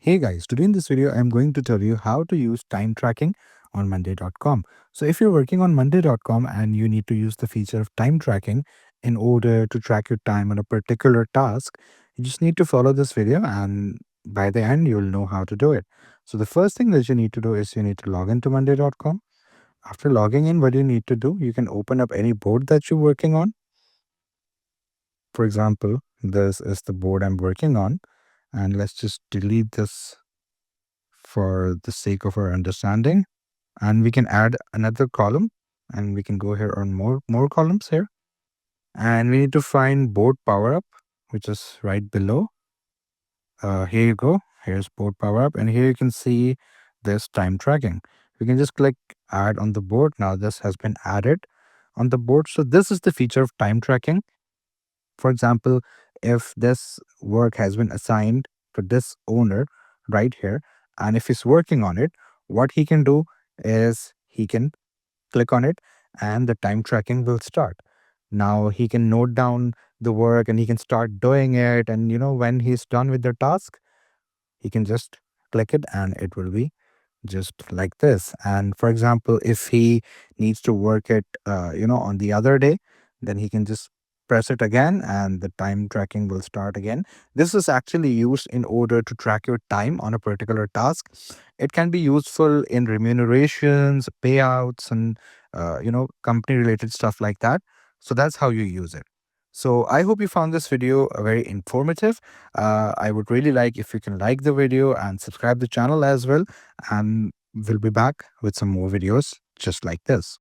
Hey guys, today in this video, I'm going to tell you how to use time tracking on Monday.com. So if you're working on Monday.com and you need to use the feature of time tracking in order to track your time on a particular task, you just need to follow this video and by the end, you'll know how to do it. So the first thing that you need to do is you need to log into Monday.com. After logging in, what you need to do, you can open up any board that you're working on. For example, this is the board I'm working on, and let's just delete this for the sake of our understanding. And we can add another column and we can go here on more columns here. And we need to find board power up, which is right below. Here you go. Here's board power up. And here you can see this time tracking. We can just click add on the board. Now this has been added on the board. So this is the feature of time tracking. For example, if this work has been assigned to this owner right here, and if he's working on it, what he can do is he can click on it and the time tracking will start. Now he can note down the work and he can start doing it. And when he's done with the task, he can just click it and it will be just like this. And for example, if he needs to work it on the other day, then he can just press it again and the time tracking will start again. This is actually used in order to track your time on a particular task. It can be useful in remunerations, payouts, and company related stuff like that. So that's how you use it. So I hope you found this video very informative. I would really like if you can like the video and subscribe the channel as well, and we'll be back with some more videos just like this.